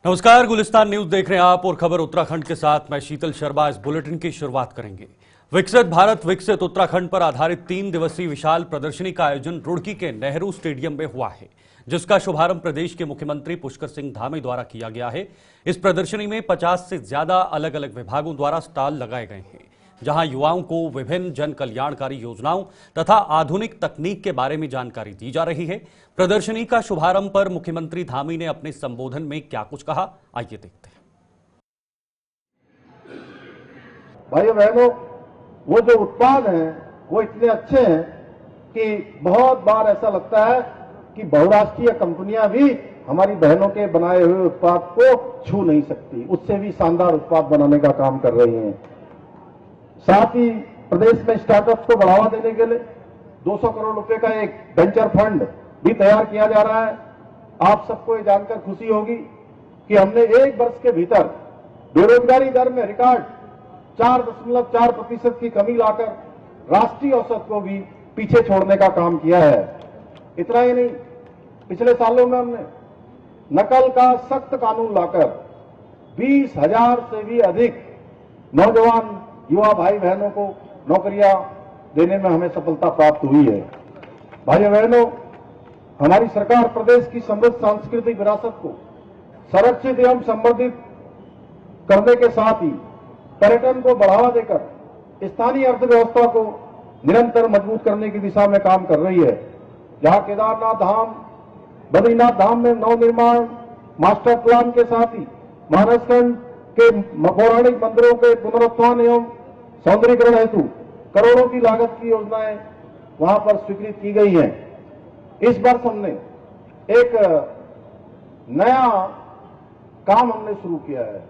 नमस्कार, गुलिस्तान न्यूज देख रहे हैं आप और खबर उत्तराखंड के साथ मैं शीतल शर्मा। इस बुलेटिन की शुरुआत करेंगे। विकसित भारत विकसित उत्तराखंड पर आधारित 3 दिवसीय विशाल प्रदर्शनी का आयोजन रुड़की के नेहरू स्टेडियम में हुआ है, जिसका शुभारंभ प्रदेश के मुख्यमंत्री पुष्कर सिंह धामी द्वारा किया गया है। इस प्रदर्शनी में 50 से ज्यादा अलग अलग विभागों द्वारा स्टॉल लगाए गए हैं, जहां युवाओं को विभिन्न जन कल्याणकारी योजनाओं तथा आधुनिक तकनीक के बारे में जानकारी दी जा रही है। प्रदर्शनी का शुभारंभ पर मुख्यमंत्री धामी ने अपने संबोधन में क्या कुछ कहा, आइए देखते हैं। भाइयों बहनों, वो जो उत्पाद हैं वो इतने अच्छे हैं कि बहुत बार ऐसा लगता है कि बहुराष्ट्रीय कंपनियां भी हमारी बहनों के बनाए हुए उत्पाद को छू नहीं सकती, उससे भी शानदार उत्पाद बनाने का काम कर रही हैं। साथ ही प्रदेश में स्टार्टअप्स को बढ़ावा देने के लिए 200 करोड़ रुपए का एक वेंचर फंड भी तैयार किया जा रहा है। आप सबको ये जानकर खुशी होगी कि हमने 1 वर्ष के भीतर बेरोजगारी दर में रिकॉर्ड 4.4% की कमी लाकर राष्ट्रीय औसत को भी पीछे छोड़ने का काम किया है। इतना ही नहीं, पिछले सालों में हमने नकल का सख्त कानून लाकर 20,000 से भी अधिक नौजवान युवा भाई बहनों को नौकरियां देने में हमें सफलता प्राप्त हुई है। भाइयों बहनों, हमारी सरकार प्रदेश की समृद्ध सांस्कृतिक विरासत को संरक्षित एवं संवर्धित करने के साथ ही पर्यटन को बढ़ावा देकर स्थानीय अर्थव्यवस्था को निरंतर मजबूत करने की दिशा में काम कर रही है। जहां केदारनाथ धाम, बद्रीनाथ धाम में नवनिर्माण मास्टर प्लान के साथ ही महाराष्ट्र के पौराणिक मंदिरों के पुनरुत्थान एवं सौंदर्यीकरण हेतु करोड़ों की लागत की योजनाएं वहां पर स्वीकृत की गई हैं। इस वर्ष हमने एक नया काम हमने शुरू किया है।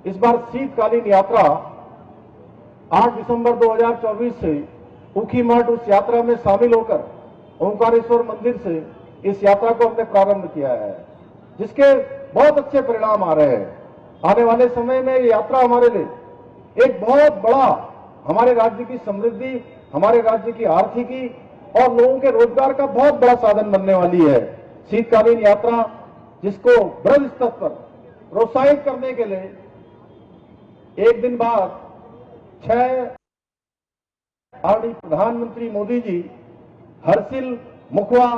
इस बार शीतकालीन यात्रा 8 दिसंबर 2024 से ऊखीमठ उस यात्रा में शामिल होकर ओंकारेश्वर मंदिर से इस यात्रा को हमने प्रारंभ किया है, जिसके बहुत अच्छे परिणाम आ रहे हैं। आने वाले समय में ये यात्रा हमारे लिए एक बहुत बड़ा हमारे राज्य की समृद्धि, हमारे राज्य की आर्थिकी और लोगों के रोजगार का बहुत बड़ा साधन बनने वाली है। शीतकालीन यात्रा जिसको बृहद स्तर पर प्रोत्साहित करने के लिए एक दिन बाद 6 प्रधानमंत्री मोदी जी हरसिल मुखवा,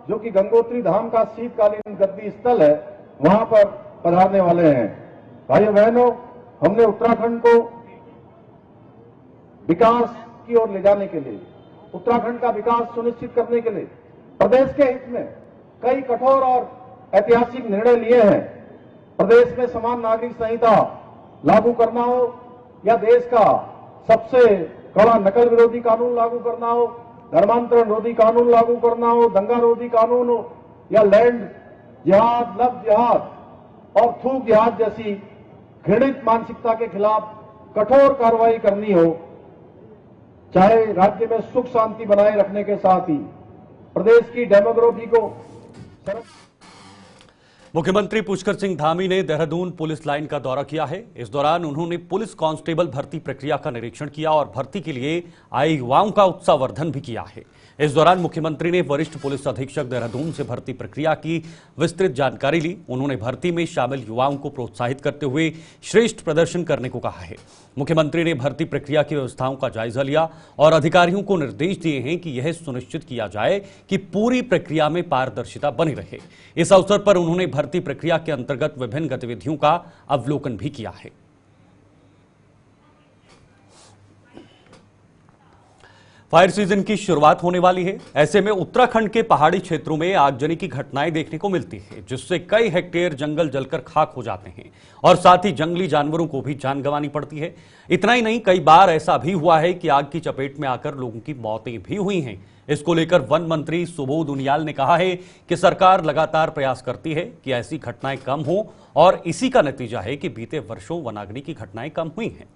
जो कि गंगोत्री धाम का शीतकालीन गद्दी स्थल है, वहां पर पधारने वाले हैं। भाइयों बहनों, हमने उत्तराखंड को विकास की ओर ले जाने के लिए, उत्तराखंड का विकास सुनिश्चित करने के लिए प्रदेश के हित में कई कठोर और ऐतिहासिक निर्णय लिए हैं। प्रदेश में समान नागरिक संहिता लागू करना हो, या देश का सबसे कड़ा नकल विरोधी कानून लागू करना हो, धर्मांतरण रोधी कानून लागू करना हो, दंगा रोधी कानून हो, या लैंड जिहाद, लव जिहाद और थूक जिहाद जैसी घृणित मानसिकता के खिलाफ कठोर कार्रवाई करनी हो, चाहे राज्य में सुख शांति बनाए रखने के साथ ही प्रदेश की डेमोग्राफी को। मुख्यमंत्री पुष्कर सिंह धामी ने देहरादून पुलिस लाइन का दौरा किया है। इस दौरान उन्होंने पुलिस कांस्टेबल भर्ती प्रक्रिया का निरीक्षण किया और भर्ती के लिए आए युवाओं का उत्साहवर्धन भी किया है। इस दौरान मुख्यमंत्री ने वरिष्ठ पुलिस अधीक्षक देहरादून से भर्ती प्रक्रिया की विस्तृत जानकारी ली। उन्होंने भर्ती में शामिल युवाओं को प्रोत्साहित करते हुए श्रेष्ठ प्रदर्शन करने को कहा है। मुख्यमंत्री ने भर्ती प्रक्रिया की व्यवस्थाओं का जायजा लिया और अधिकारियों को निर्देश दिए हैं कि यह सुनिश्चित किया जाए कि पूरी प्रक्रिया में पारदर्शिता बनी रहे। इस अवसर पर उन्होंने भर्ती प्रक्रिया के अंतर्गत विभिन्न गतिविधियों का अवलोकन भी किया है। फायर सीजन की शुरुआत होने वाली है। ऐसे में उत्तराखंड के पहाड़ी क्षेत्रों में आगजनी की घटनाएं देखने को मिलती है, जिससे कई हेक्टेयर जंगल जलकर खाक हो जाते हैं और साथ ही जंगली जानवरों को भी जान गंवानी पड़ती है। इतना ही नहीं, कई बार ऐसा भी हुआ है कि आग की चपेट में आकर लोगों की मौतें भी हुई हैं। इसको लेकर वन मंत्री सुबोध उनियाल ने कहा है कि सरकार लगातार प्रयास करती है कि ऐसी घटनाएं कम हो और इसी का नतीजा है कि बीते वर्षों वनाग्नि की घटनाएं कम हुई हैं।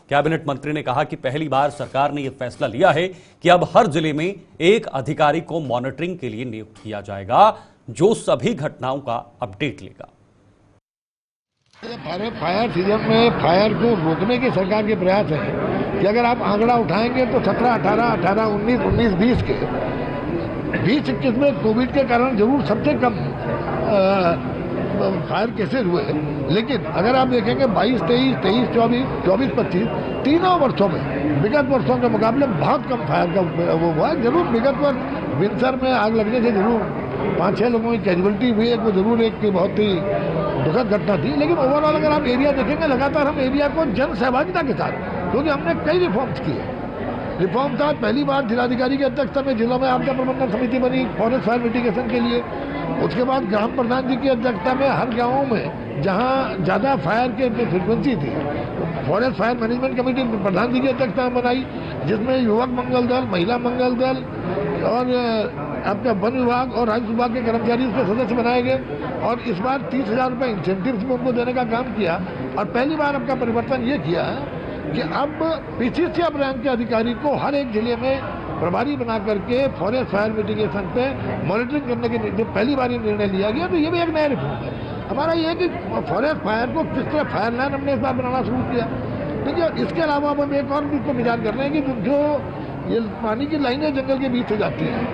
कैबिनेट मंत्री ने कहा कि पहली बार सरकार ने यह फैसला लिया है कि अब हर जिले में एक अधिकारी को मॉनिटरिंग के लिए नियुक्त किया जाएगा, जो सभी घटनाओं का अपडेट लेगा। फायर सीजन में फायर को रोकने की सरकार के प्रयास है कि अगर आप आंकड़ा उठाएंगे तो 17, 18, 19, 20 के 20-21 में कोविड के कारण जरूर सबसे कम फायर केसेस हुए, लेकिन अगर आप देखेंगे 22, 23, 23, 24, 24, 25 तीनों वर्षों में विगत वर्षों के मुकाबले बहुत कम फायर का वो हुआ है। जरूर विगत वर्ष विंसर में आग लगने से जरूर 5-6 लोगों की कैजुअलिटी हुई है, वो जरूर एक बहुत ही दुखद घटना थी, लेकिन ओवरऑल अगर आप एरिया देखेंगे लगातार हम एरिया को जन सहभागिता के साथ, क्योंकि हमने कई रिफॉर्म्स किए। रिफॉर्म था पहली बार जिलाधिकारी की अध्यक्षता में जिलों में आपदा प्रबंधन समिति बनी फॉरेस्ट फायर मिटिगेशन के लिए। उसके बाद ग्राम प्रधान जी की अध्यक्षता में हर गाँवों में जहां ज़्यादा फायर के फ्रिक्वेंसी थी, फॉरेस्ट फायर मैनेजमेंट कमेटी प्रधान जी की अध्यक्षता में बनाई, जिसमें युवक मंगल दल, महिला मंगल दल और आपका वन विभाग और राजस्व विभाग के कर्मचारी उसके सदस्य बनाए गए। और इस बार 30,000 रुपये इंसेंटिव्स में उनको देने का काम किया। और पहली बार आपका परिवर्तन ये किया है कि अब पीसीसीएफ रैंक के अधिकारी को हर एक जिले में प्रभारी बना करके फॉरेस्ट फायर मिटिगेशन पे मॉनिटरिंग करने के लिए पहली बार ये निर्णय लिया गया। तो ये भी एक नया रिफॉर्म है हमारा। ये है कि फॉरेस्ट फायर को किस तरह फायर लाइन हमने इस बार बनाना शुरू किया। देखिए, इसके अलावा हम एक और भी इसको विचार कर रहे हैं कि जो ये पानी की लाइनें जंगल के बीच से जाती हैं,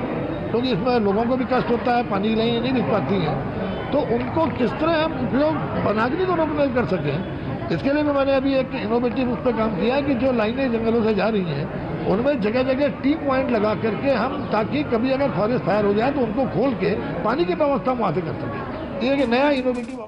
क्योंकि इसमें लोगों को भी कष्ट होता है, पानी की लाइनें नहीं दिख पाती हैं, तो उनको किस तरह हम उपयोग बनागनी को रोक कर सकें। इसके लिए भी मैंने अभी एक इनोवेटिव उस पर काम किया है कि जो लाइनें जंगलों से जा रही हैं उनमें जगह जगह टी पॉइंट लगा करके हम, ताकि कभी अगर फॉरेस्ट फायर हो जाए तो उनको खोल के पानी की व्यवस्था वहां से कर सकें। ये एक नया इनोवेटिव।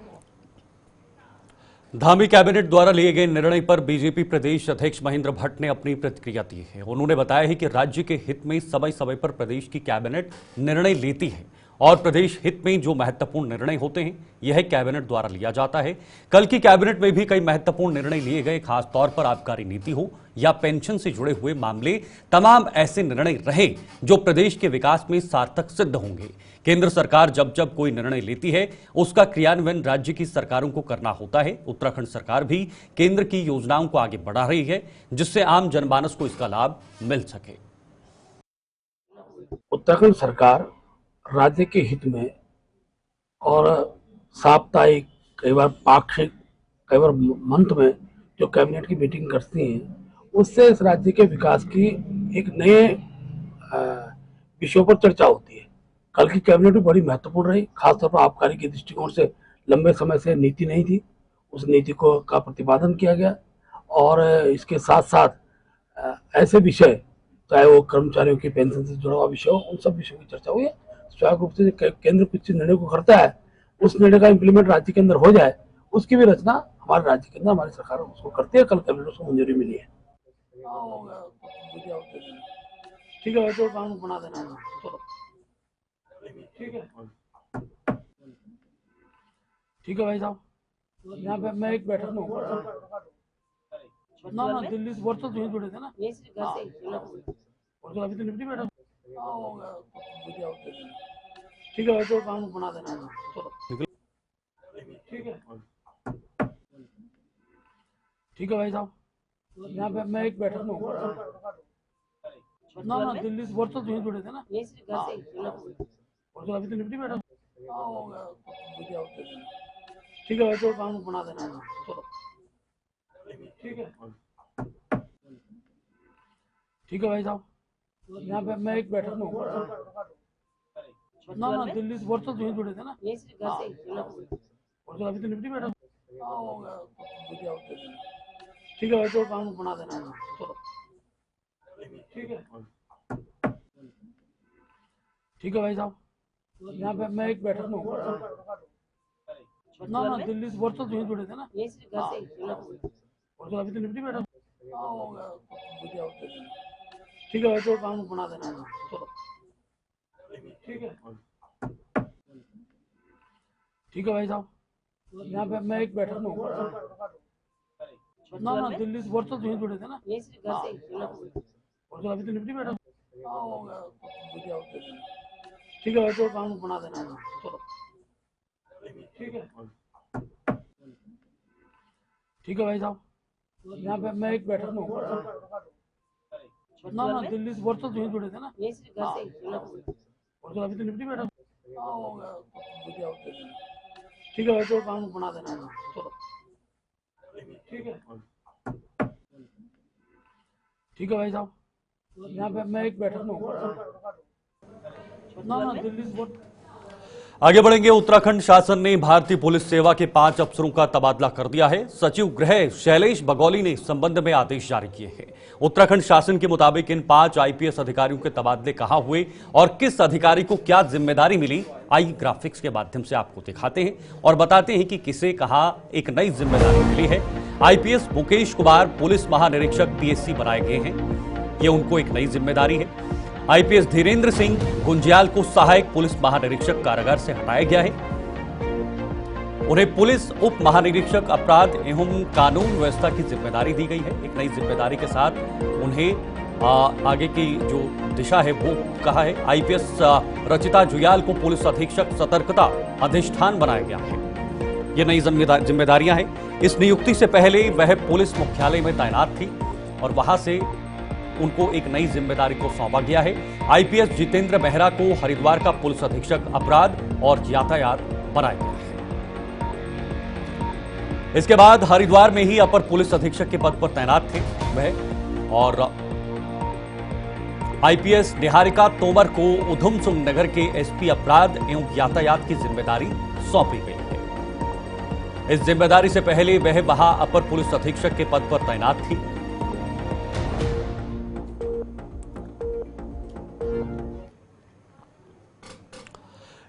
धामी कैबिनेट द्वारा लिए गए निर्णय पर बीजेपी प्रदेश अध्यक्ष महेंद्र भट्ट ने अपनी प्रतिक्रिया दी है। उन्होंने बताया है कि राज्य के हित में समय समय पर प्रदेश की कैबिनेट निर्णय लेती है और प्रदेश हित में जो महत्वपूर्ण निर्णय होते हैं यह कैबिनेट द्वारा लिया जाता है। कल की कैबिनेट में भी कई महत्वपूर्ण निर्णय लिए गए, खासतौर पर आबकारी नीति हो या पेंशन से जुड़े हुए मामले, तमाम ऐसे निर्णय रहे जो प्रदेश के विकास में सार्थक सिद्ध होंगे। केंद्र सरकार जब जब कोई निर्णय लेती है उसका क्रियान्वयन राज्य की सरकारों को करना होता है। उत्तराखंड सरकार भी केंद्र की योजनाओं को आगे बढ़ा रही है, जिससे आम जनमानस को इसका लाभ मिल सके। उत्तराखंड सरकार राज्य के हित में और साप्ताहिक, कई बार पाक्षिक, कई बार मंथ में जो कैबिनेट की मीटिंग करती हैं, उससे इस राज्य के विकास की एक नए विषयों पर चर्चा होती है। कल की कैबिनेट भी बड़ी महत्वपूर्ण रही, खासतौर पर आबकारी के दृष्टिकोण से लंबे समय से नीति नहीं थी, उस नीति को का प्रतिपादन किया गया। और इसके साथ साथ ऐसे विषय, चाहे वो कर्मचारियों की पेंशन से जुड़ा हुआ विषय हो, उन सब विषयों की चर्चा हुई है। स्वाभाविक रूप से केंद्र कुछ निर्णय को करता है, उस निर्णय का इम्प्लीमेंट राज्य के अंदर हो जाए, उसकी भी रचना हमारे राज्य के अंदर हमारी सरकार उसको करती है। कल कैबिनेट उसको मंजूरी मिली है। ठीक है, तो कानून बना देना है। चलो ठीक है, ठीक है भाई साहब। यहाँ पे मैं एक बैठक में हूँ ना, दिल्ली से वर्षों से जुड़े थे ना, अभी तो निपटी बैठक। ठीक है, तो कानून बना देना है। चलो ठीक है, ठीक है भाई साहब। यहाँ पे मैं एक बैठक में हूँ ना, दिल्ली से वर्षों से जुड़े थे ना, अभी तो निपटी बैठक। ठीक है, तो कानून बना देना है। चलो ठीक है, ठीक है भाई साहब। यहाँ पे मैं एक बैठक में हूँ ना, दिल्ली से वर्षों से जुड़े थे ना, अभी तो निपटी बैठक। ठीक है, तो कानून बना देना है। चलो ठीक है, ठीक है भाई साहब। यहाँ पे मैं एक बैठक में हूँ ना, दिल्ली से वर्षों से जुड़े थे ना, अभी तो निपटी बैठक। ठीक है, तो कानून बना देना है। चलो ठीक है, ठीक है भाई साहब। यहाँ पे मैं एक बैठक में हूँ ना, दिल्ली से वर्षों से जुड़े थे ना, अभी तो निपटी बैठक। ठीक है, तो कानून बना देना है। चलो ठीक है, ठीक है भाई साहब। यहाँ पे मैं एक बैठक में हूँ ना, दिल्ली से वर्षों से जुड़े थे ना, अभी तो निपटी बैठक। ठीक है, तो कानून बना देना है। चलो ठीक है, ठीक है भाई साहब। यहाँ पे मैं एक बैठक में हूँ ना, दिल्ली से आगे बढ़ेंगे। उत्तराखंड शासन ने भारतीय पुलिस सेवा के 5 अफसरों का तबादला कर दिया है। सचिव गृह शैलेश बगौली ने इस संबंध में आदेश जारी किए हैं। उत्तराखंड शासन के मुताबिक इन 5 आईपीएस अधिकारियों के तबादले कहां हुए और किस अधिकारी को क्या जिम्मेदारी मिली, आइए ग्राफिक्स के माध्यम से आपको दिखाते हैं और बताते हैं कि किसे कहां एक नई जिम्मेदारी मिली है। आईपीएस मुकेश कुमार पुलिस महानिरीक्षक पीएससी बनाए गए हैं, ये उनको एक नई जिम्मेदारी है। आईपीएस धीरेन्द्र सिंह गुंजियाल को सहायक पुलिस महानिरीक्षक कारागार से हटाया गया है। उन्हें पुलिस उप महानिरीक्षक अपराध एवं कानून व्यवस्था की जिम्मेदारी दी गई है। एक नई जिम्मेदारी के साथ उन्हें आगे की जो दिशा है वो कहा है। आईपीएस रचिता जुयाल को पुलिस अधीक्षक सतर्कता अधिष्ठान बनाया गया है। ये नई जिम्मेदारियां हैं। इस नियुक्ति से पहले वह पुलिस मुख्यालय में तैनात थी और वहां से उनको एक नई जिम्मेदारी को सौंपा गया है। आईपीएस जितेंद्र मेहरा को हरिद्वार का पुलिस अधीक्षक अपराध और यातायात बनाया गया है। इसके बाद हरिद्वार में ही अपर पुलिस अधीक्षक के पद पर तैनात थे वह, और आईपीएस निहारिका तोमर को उधमसिंह नगर के एसपी अपराध एवं यातायात की जिम्मेदारी सौंपी गई है। इस जिम्मेदारी से पहले वह वहां अपर पुलिस अधीक्षक के पद पर तैनात थी।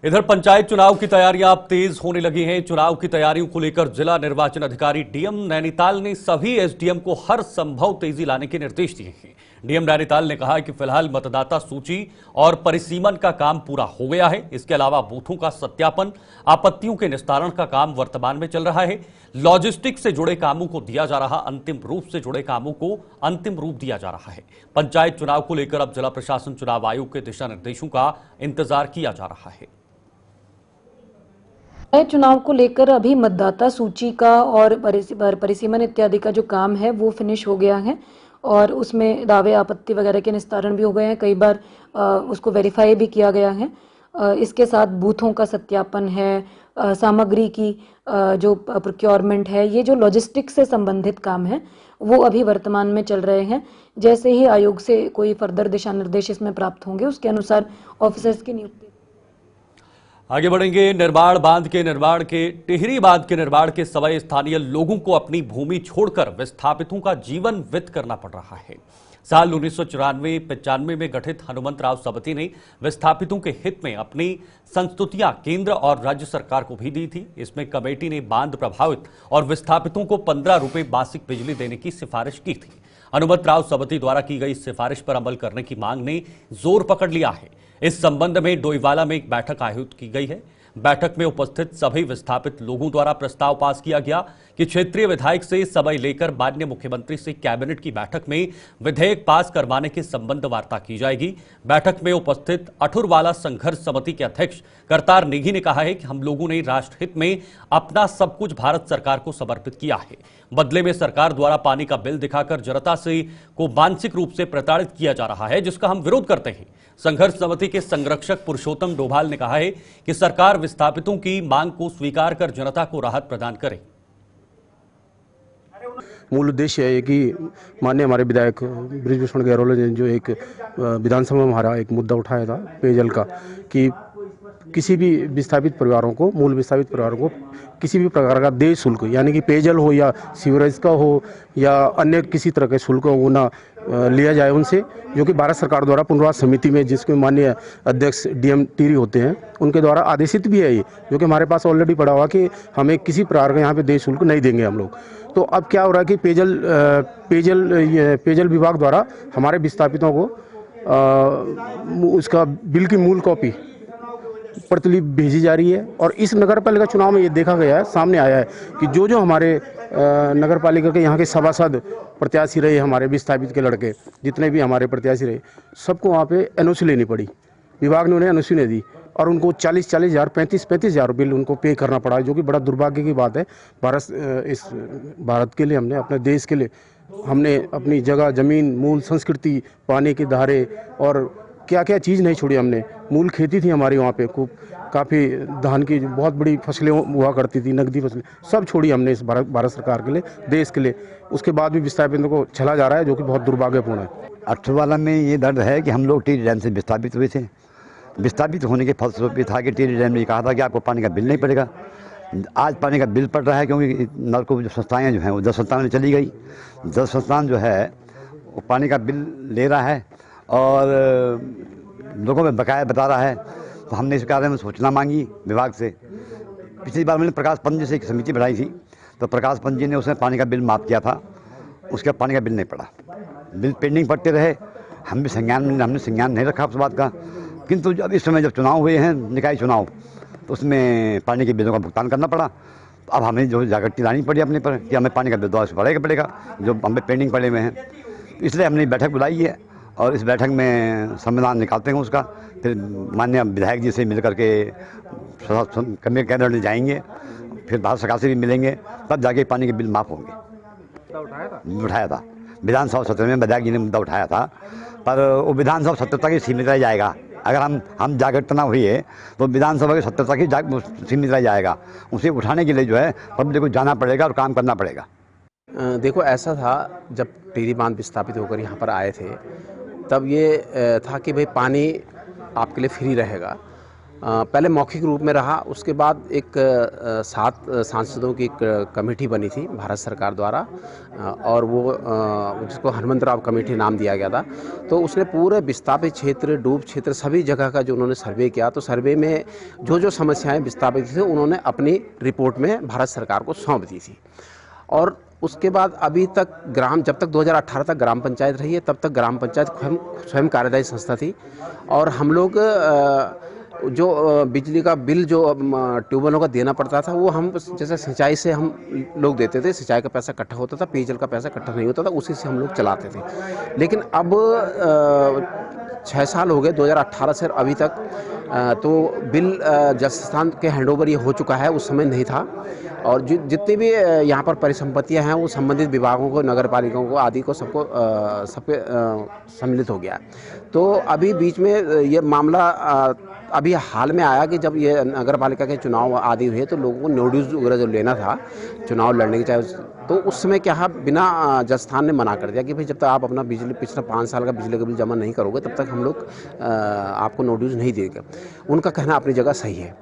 इधर पंचायत चुनाव की तैयारियां अब तेज होने लगी हैं। चुनाव की तैयारियों को लेकर जिला निर्वाचन अधिकारी डीएम नैनीताल ने सभी एसडीएम को हर संभव तेजी लाने के निर्देश दिए हैं। डीएम नैनीताल ने कहा कि फिलहाल मतदाता सूची और परिसीमन का काम पूरा हो गया है। इसके अलावा बूथों का सत्यापन, आपत्तियों के निस्तारण का काम वर्तमान में चल रहा है। लॉजिस्टिक से जुड़े कामों को दिया जा रहा अंतिम रूप से जुड़े कामों को अंतिम रूप दिया जा रहा है। पंचायत चुनाव को लेकर अब जिला प्रशासन चुनाव आयोग के दिशा निर्देशों का इंतजार किया जा रहा है। चुनाव को लेकर अभी मतदाता सूची का और परिसीमन इत्यादि का जो काम है वो फिनिश हो गया है और उसमें दावे आपत्ति वगैरह के निस्तारण भी हो गए हैं। कई बार उसको वेरीफाई भी किया गया है। इसके साथ बूथों का सत्यापन है, सामग्री की जो प्रोक्योरमेंट है, ये जो लॉजिस्टिक्स से संबंधित काम है वो अभी वर्तमान में चल रहे हैं। जैसे ही आयोग से कोई फर्दर दिशा निर्देश इसमें प्राप्त होंगे उसके अनुसार ऑफिसर्स की नियुक्ति। आगे बढ़ेंगे। निर्माण बांध के निर्माण के टिहरी बांध के निर्माण के समय स्थानीय लोगों को अपनी भूमि छोड़कर विस्थापितों का जीवन व्यतीत करना पड़ रहा है। साल 1994-95 में गठित हनुमंतराव सबती ने विस्थापितों के हित में अपनी संस्तुतियां केंद्र और राज्य सरकार को भी दी थी। इसमें कमेटी ने बांध प्रभावित और विस्थापितों को 15 रुपए मासिक बिजली देने की सिफारिश की थी। हनुमंतराव सबती द्वारा की गई सिफारिश पर अमल करने की मांग ने जोर पकड़ लिया है। इस संबंध में डोईवाला में एक बैठक आयोजित की गई है। बैठक में उपस्थित सभी विस्थापित लोगों द्वारा प्रस्ताव पास किया गया कि क्षेत्रीय विधायक से समय लेकर माननीय मुख्यमंत्री से कैबिनेट की बैठक में विधेयक पास करवाने के संबंध वार्ता की जाएगी। बैठक में उपस्थित अठुरवाला संघर्ष समिति के अध्यक्ष करतार नेगी ने कहा है कि हम लोगों ने राष्ट्रहित में अपना सब कुछ भारत सरकार को समर्पित किया है। बदले में सरकार द्वारा पानी का बिल दिखाकर जनता से को मानसिक रूप से प्रताड़ित किया जा रहा है, जिसका हम विरोध करते हैं। संघर्ष समिति के संरक्षक पुरुषोत्तम डोभाल ने कहा है कि सरकार विस्थापितों की मांग को स्वीकार कर जनता को राहत प्रदान करे। मूल उद्देश्य है कि माननीय हमारे विधायक बृजभूषण गैरोले ने जो एक विधानसभा में हमारा एक मुद्दा उठाया था पेयजल का, कि किसी भी विस्थापित परिवारों को, मूल विस्थापित परिवारों को किसी भी प्रकार का देय शुल्क, यानी कि पेयजल हो या सीवरेज का हो या अन्य किसी तरह के शुल्क हो, वो ना लिया जाए उनसे, जो कि भारत सरकार द्वारा पुनर्वास समिति में जिसमें माननीय अध्यक्ष डीएम टिहरी होते हैं उनके द्वारा आदेशित भी है ये, जो कि हमारे पास ऑलरेडी पड़ा हुआ कि हमें किसी प्रकार का यहाँ पे देय शुल्क नहीं देंगे हम लोग। तो अब क्या हो रहा है कि पेयजल विभाग द्वारा हमारे विस्थापितों को उसका बिल की मूल कॉपी प्रतिलिपि भेजी जा रही है। और इस नगर पालिका चुनाव में ये देखा गया है, सामने आया है कि जो हमारे नगर पालिका के यहाँ के सभासद प्रत्याशी रहे, हमारे विस्थापित के लड़के जितने भी हमारे प्रत्याशी रहे, सबको वहाँ पे एनओसी लेनी पड़ी। विभाग ने उन्हें एनओसी नहीं दी और उनको 40-40 हज़ार 35-35 हज़ार बिल उनको पे करना पड़ा, जो कि बड़ा दुर्भाग्य की बात है। इस भारत के लिए, हमने अपने देश के लिए, हमने अपनी जगह जमीन, मूल संस्कृति, पानी के धारे और क्या क्या चीज़ नहीं छोड़ी हमने। मूल खेती थी हमारी वहाँ पे, खूब काफ़ी धान की बहुत बड़ी फसलें हुआ करती थी, नकदी फसलें सब छोड़ी हमने इस भारत सरकार के लिए, देश के लिए। उसके बाद भी विस्थापितों को चला जा रहा है, जो कि बहुत दुर्भाग्यपूर्ण है। अठवाला में ये दर्द है कि हम लोग टिहरी डैम से विस्थापित हुए थे, विस्थापित होने के फलस्वरूप था कि टिहरी डैम ने कहा था कि आपको पानी का बिल नहीं पड़ेगा। आज पानी का बिल पड़ रहा है क्योंकि नलकूप जो संस्थाएँ जो हैं वो 10 संस्थान में चली गई। 10 संस्थान जो है वो पानी का बिल ले रहा है और लोगों में बकाया बता रहा है। तो हमने इस बारे में सूचना मांगी विभाग से। पिछली बार मैंने प्रकाश पंत जी से एक समिति बढ़ाई थी, तो प्रकाश पंत जी ने उसने पानी का बिल माफ़ किया था, उसके पानी का बिल नहीं पड़ा, बिल पेंडिंग पड़ते रहे। हमने संज्ञान नहीं रखा उस बात का। किंतु जब इस समय जब चुनाव हुए हैं, निकाय चुनाव, तो उसमें पानी के बिलों का भुगतान करना पड़ा। तो अब हमें जो जागृति लानी पड़ी अपने पर कि हमें पानी का बिल दोबारा पड़ेगा जो हमें पेंडिंग पड़े हुए हैं। इसलिए हमने बैठक बुलाई है और इस बैठक में संविधान निकालते हैं उसका, फिर माननीय विधायक जी से मिल करके कैबिनेट में जाएंगे, फिर भारत सरकार से भी मिलेंगे, तब जाके पानी के बिल माफ़ होंगे। उठाया था विधानसभा सत्र में, विधायक जी ने मुद्दा उठाया था, पर वो विधानसभा सत्र तक ही सीमित रह जाएगा। अगर हम जागृत ना हुए तो विधानसभा के सत्र तक ही सीमित रह जाएगा। उसे उठाने के लिए जो है पब्लिक को जाना पड़ेगा और काम करना पड़ेगा। देखो, ऐसा था जब टिहरी बांध विस्थापित होकर यहाँ पर आए थे, तब ये था कि भाई पानी आपके लिए फ्री रहेगा। पहले मौखिक रूप में रहा, उसके बाद एक 7 सांसदों की एक कमेटी बनी थी भारत सरकार द्वारा, और वो जिसको हनुमंतराव कमेटी नाम दिया गया था। तो उसने पूरे विस्थापित क्षेत्र, डूब क्षेत्र, सभी जगह का जो उन्होंने सर्वे किया, तो सर्वे में जो समस्याएं विस्थापित थी उन्होंने अपनी रिपोर्ट में भारत सरकार को सौंप दी थी। और उसके बाद अभी तक जब तक 2018 तक ग्राम पंचायत रही है, तब तक ग्राम पंचायत स्वयं कार्यदायी संस्था थी। और हम लोग जो बिजली का बिल जो ट्यूबवेलों का देना पड़ता था, वो हम जैसे सिंचाई से हम लोग देते थे, सिंचाई का पैसा इकट्ठा होता था, पेयजल का पैसा इकट्ठा नहीं होता था, उसी से हम लोग चलाते थे। लेकिन अब 6 साल हो गए 2018 से अभी तक, तो बिल जल संस्थान के हैंडओवर ये हो चुका है, उस समय नहीं था। और जितनी भी यहाँ पर परिसंपत्तियाँ हैं वो संबंधित विभागों को, नगर पालिकाओं को, आदि को सबको सबके सम्मिलित हो गया। तो अभी बीच में ये मामला अभी हाल में आया कि जब ये नगर पालिका के चुनाव आदि हुए, तो लोगों को नोटिस वगैरह जो लेना था चुनाव लड़ने के, चाहे तो उस समय क्या बिना जल संस्थान ने मना कर दिया कि भाई जब तक आप अपना बिजली पिछला 5 साल का बिजली का बिल जमा नहीं करोगे, तब तक हम लोग आपको नोटिस नहीं देंगे। उनका कहना अपनी जगह सही है।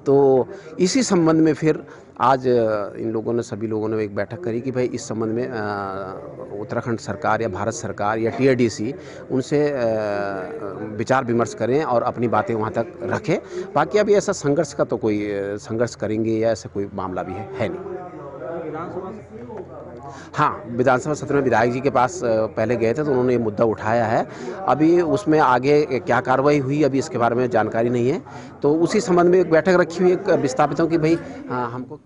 तो इसी संबंध में फिर आज इन लोगों ने, सभी लोगों ने एक बैठक करी कि भाई इस संबंध में उत्तराखंड सरकार या भारत सरकार या TIDC उनसे विचार विमर्श करें और अपनी बातें वहाँ तक रखें। बाकी अभी ऐसा संघर्ष का तो कोई संघर्ष करेंगे या ऐसा कोई मामला भी है नहीं। हाँ, विधानसभा सत्र में विधायक जी के पास पहले गए थे, तो उन्होंने ये मुद्दा उठाया है। अभी उसमें आगे क्या कार्रवाई हुई अभी इसके बारे में जानकारी नहीं है। तो उसी संबंध में एक बैठक रखी हुई है विस्थापितों की, भाई हमको।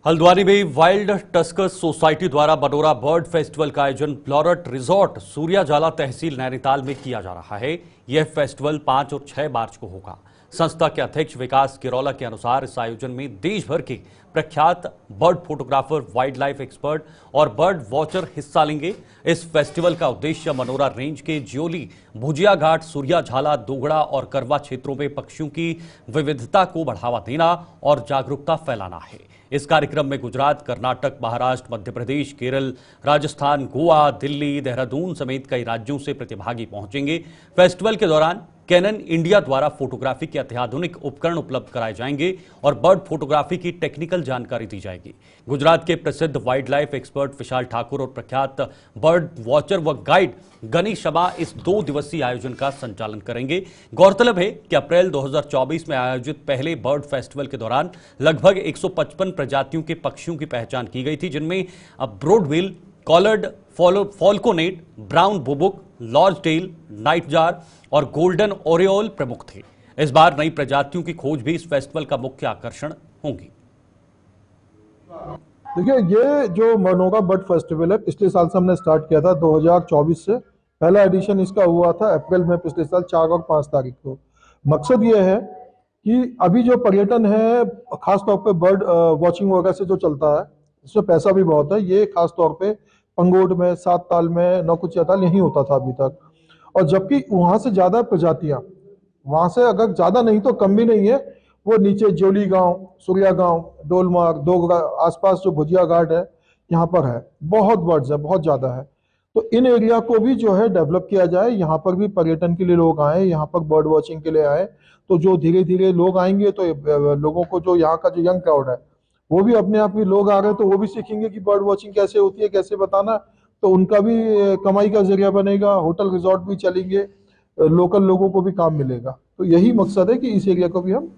हल्द्वानी में वाइल्ड टस्कर्स सोसाइटी द्वारा बनोरा बर्ड फेस्टिवल का आयोजन ब्लॉरट रिजॉर्ट सूर्याजाला तहसील नैनीताल में किया जा रहा है। यह फेस्टिवल 5 और 6 मार्च को होगा। संस्था के अध्यक्ष विकास किरौला के अनुसार इस आयोजन में देश भर के प्रख्यात bird photographer, wild life expert और बर्ड वॉचर हिस्सा लेंगे। इस फेस्टिवल का उद्देश्य मनोरा रेंज के ज्योली, भुजिया घाट, सूर्याझाला, दोगड़ा और करवा क्षेत्रों में पक्षियों की विविधता को बढ़ावा देना और जागरूकता फैलाना है। इस कार्यक्रम में गुजरात, कर्नाटक, महाराष्ट्र, मध्य प्रदेश, केरल, राजस्थान, गोवा, दिल्ली, देहरादून समेत कई राज्यों से प्रतिभागी पहुंचेंगे। फेस्टिवल के दौरान कैनन इंडिया द्वारा फोटोग्राफी के अत्याधुनिक उपकरण उपलब्ध कराए जाएंगे और बर्ड फोटोग्राफी की टेक्निकल जानकारी दी जाएगी। गुजरात के प्रसिद्ध वाइल्ड लाइफ एक्सपर्ट विशाल ठाकुर और प्रख्यात बर्ड वॉचर व गाइड गनी शर्मा इस 2 दिवसीय आयोजन का संचालन करेंगे। गौरतलब है कि अप्रैल 2024 में आयोजित पहले बर्ड फेस्टिवल के दौरान लगभग 155 प्रजातियों के पक्षियों की पहचान की गई थी, जिनमें ब्रोडविल, collared, फॉल्कोनेट, brown बुबुक, large tell, nightjar और गोल्डन ओरियोल प्रमुख थे। इस बार नई प्रजातियों की खोज भी इस फेस्टिवल का मुख्य आकर्षण होंगी। देखिए, ये जो मनोरा बर्ड फेस्टिवल है, पिछले साल से हमने स्टार्ट किया था 2024 से। पहला एडिशन इसका हुआ था अप्रैल में पिछले साल 4 और 5 तारीख को। मकसद ये है कि अभी जो पर्यटन है, खासतौर पे बर्ड वॉचिंग वगैरह से जो चलता है, इसमें पैसा भी बहुत है। ये खासतौर पे पंगोड में, 7 ताल में, नौकुचिया ताल यही होता था अभी तक। और जबकि वहां से ज्यादा प्रजातियां, वहां से अगर ज्यादा नहीं तो कम भी नहीं है, वो नीचे ज्योली गांव, सूर्या गांव, डोलमार्ग, दोगरा, आसपास जो भुजिया घाट है यहाँ पर है, बहुत बर्ड्स है, बहुत ज्यादा है। तो इन एरिया को भी जो है डेवलप किया जाए, यहाँ पर भी पर्यटन के लिए लोग आए, यहाँ पर बर्ड वॉचिंग के लिए आए, तो जो धीरे धीरे लोग आएंगे तो लोगों को जो यहाँ का जो यंग क्राउड है वो भी अपने आप ही लोग आ रहे हैं, तो वो भी सीखेंगे कि बर्ड वॉचिंग कैसे होती है, कैसे बताना, तो उनका भी कमाई का जरिया बनेगा, होटल रिजॉर्ट भी चलेंगे, लोकल लोगों को भी काम मिलेगा। तो यही मकसद है कि इस एरिया को भी हम।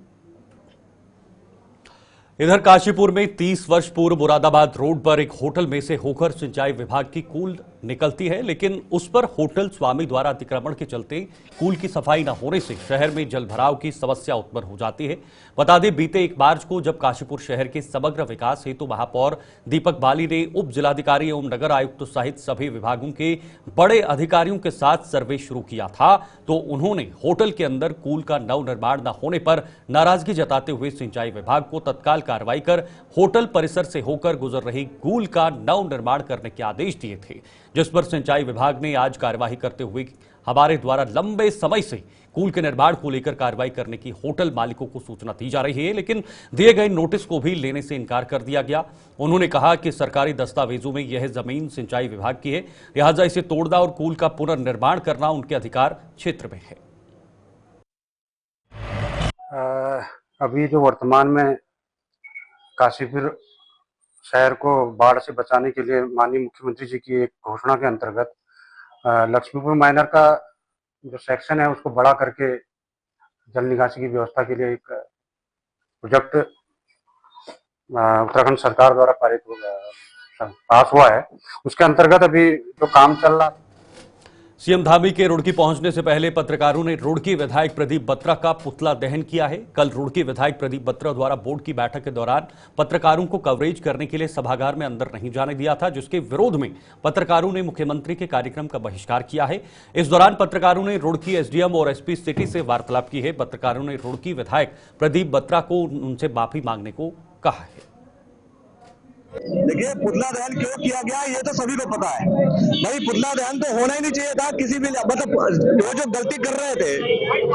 इधर काशीपुर में 30 वर्ष पूर्व मुरादाबाद रोड पर एक होटल में से होकर सिंचाई विभाग की कूल निकलती है, लेकिन उस पर होटल स्वामी द्वारा अतिक्रमण के चलते कूल की सफाई न होने से शहर में जलभराव की समस्या उत्पन्न हो जाती है। बता दें, बीते 1 मार्च को जब काशीपुर शहर के समग्र विकास हेतु महापौर दीपक बाली ने उप जिलाधिकारी एवं नगर आयुक्त सहित सभी विभागों के बड़े अधिकारियों के साथ सर्वे शुरू किया था, तो उन्होंने होटल के अंदर कूल का नव निर्माण न होने पर नाराजगी जताते हुए सिंचाई विभाग को तत्काल कार्रवाई कर होटल परिसर से होकर गुजर रही कूल का नव निर्माण करने के आदेश दिए थे, जिस पर सिंचाई विभाग ने आज कार्यवाही करते हुए हमारे द्वारा लंबे समय से कूल के निर्माण को लेकर कार्रवाई करने की होटल मालिकों को सूचना दी जा रही है, लेकिन दिए गए नोटिस को भी लेने से इनकार कर दिया गया। उन्होंने कहा कि सरकारी दस्तावेजों में यह जमीन सिंचाई विभाग की है, लिहाजा इसे तोड़ना और कूल का पुनर्निर्माण करना उनके अधिकार क्षेत्र में है। अभी जो वर्तमान में काशीपुर शहर को बाढ़ से बचाने के लिए माननीय मुख्यमंत्री जी की एक घोषणा के अंतर्गत लक्ष्मीपुर माइनर का जो सेक्शन है उसको बड़ा करके जल निकासी की व्यवस्था के लिए एक प्रोजेक्ट उत्तराखंड सरकार द्वारा पास हुआ है। उसके अंतर्गत अभी जो काम चल रहा। सीएम धामी के रुड़की पहुंचने से पहले पत्रकारों ने रुड़की विधायक प्रदीप बत्रा का पुतला दहन किया है। कल रुड़की विधायक प्रदीप बत्रा द्वारा बोर्ड की बैठक के दौरान पत्रकारों को कवरेज करने के लिए सभागार में अंदर नहीं जाने दिया था, जिसके विरोध में पत्रकारों ने मुख्यमंत्री के कार्यक्रम का बहिष्कार किया है। इस दौरान पत्रकारों ने रुड़की एसडीएम और एसपी सिटी से वार्तालाप की है। पत्रकारों ने रुड़की विधायक प्रदीप बत्रा को उनसे माफी मांगने को कहा है। देखिए, पुतला दहन क्यों किया गया ये तो सभी को पता है भाई। पुतला दहन तो होना ही नहीं चाहिए था किसी भी, मतलब वो जो गलती कर रहे थे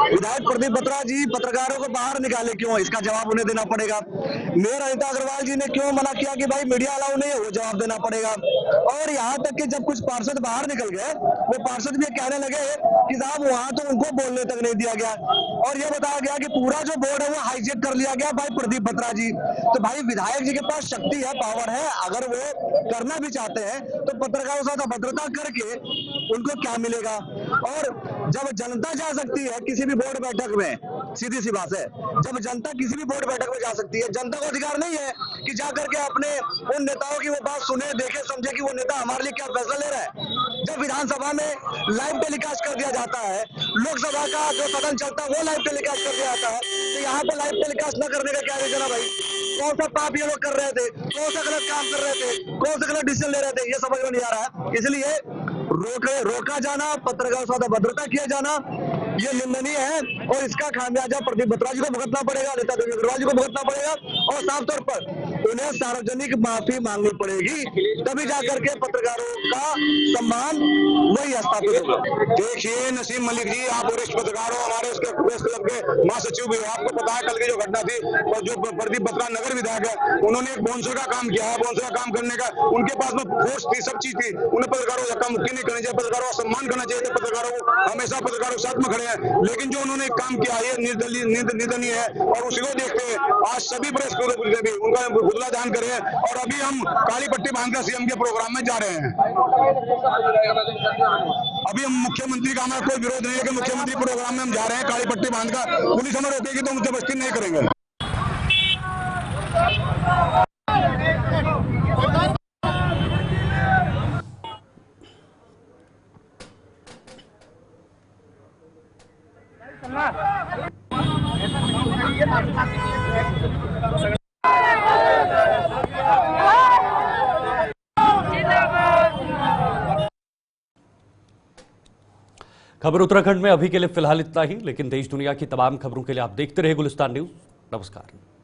विधायक प्रदीप बत्रा जी पत्रकारों को बाहर निकाले क्यों, इसका जवाब उन्हें देना पड़ेगा। मेयर अनिता अग्रवाल जी ने क्यों मना किया कि भाई मीडिया अलाउ नहीं है, वो जवाब देना पड़ेगा। और यहाँ तक कि जब कुछ पार्षद बाहर निकल गए, वो पार्षद भी कहने लगे कि साहब वहां तो उनको बोलने तक नहीं दिया गया, और ये बताया गया कि पूरा जो बोर्ड है वो हाईजेक कर लिया गया भाई प्रदीप बत्रा जी। तो भाई विधायक जी के पास शक्ति है, पावर है, अगर वो करना भी चाहते हैं तो पत्रकारों के साथ अभद्रता करके उनको क्या मिलेगा। और जब जनता जा सकती है किसी भी बोर्ड बैठक में, सीधी सी बात है, जब जनता किसी भी बोर्ड बैठक में जा सकती है, जनता को अधिकार नहीं है कि जाकर के अपने उन नेताओं की वो बात सुने, देखे, समझे कि वो नेता हमारे लिए क्या फैसला ले रहा है। जब विधानसभा में लाइव टेलीकास्ट कर दिया जाता है, लोकसभा का जो सदन चलता है वो लाइव टेलीकास्ट कर दिया जाता है, तो यहाँ पे लाइव टेलीकास्ट न करने का क्या रीजन है भाई। कौन सा पाप ये लोग कर रहे थे, कौन सा गलत काम कर रहे थे, कौन सा गलत डिसीजन ले रहे थे, ये समझ में नहीं आ रहा है। इसलिए रोका जाना, पत्रकारों के साथ अभद्रता किया जाना ये निंदनीय है, और इसका खामियाजा प्रदीप बत्रा जी को भुगतना पड़ेगा, अनिता अग्रवाल जी को भुगतना पड़ेगा, और साफ तौर पर उन्हें सार्वजनिक माफी मांगनी पड़ेगी, तभी जाकर के पत्रकारों का सम्मान वही स्थापित होगा। देखिए नसीम मलिक जी, आप वरिष्ठ पत्रकार हो, हमारे उसके प्रेस क्लब के महासचिव भी हो, आपको पता है कल की जो घटना थी, और जो प्रदीप बत्रा नगर विधायक है उन्होंने एक बाउंसर का काम किया है। बाउंसर का काम करने का उनके पास में फोर्स थी, सब चीज थी, उन्हें पत्रकारों को धक्का मुक्की नहीं करनी चाहिए, पत्रकारों का सम्मान करना चाहिए, पत्रकारों को हमेशा पत्रकारों के साथ में खड़े हैं। लेकिन जो उन्होंने काम किया ये निंदनीय है, और उसी को देखते हुए आज सभी प्रेस ने भी उनका पुतला दहन करे, और अभी हम काली पट्टी बांधकर सीएम के प्रोग्राम में जा रहे हैं। अभी हम मुख्यमंत्री का हमारा कोई विरोध नहीं है कि मुख्यमंत्री प्रोग्राम में हम जा रहे हैं काली पट्टी बांधकर, पुलिस हमें रोकेगी तो हम जबरदस्ती नहीं करेंगे। खबर उत्तराखंड में अभी के लिए फिलहाल इतना ही, लेकिन देश दुनिया की तमाम खबरों के लिए आप देखते रहे गुलिस्तान न्यूज। नमस्कार।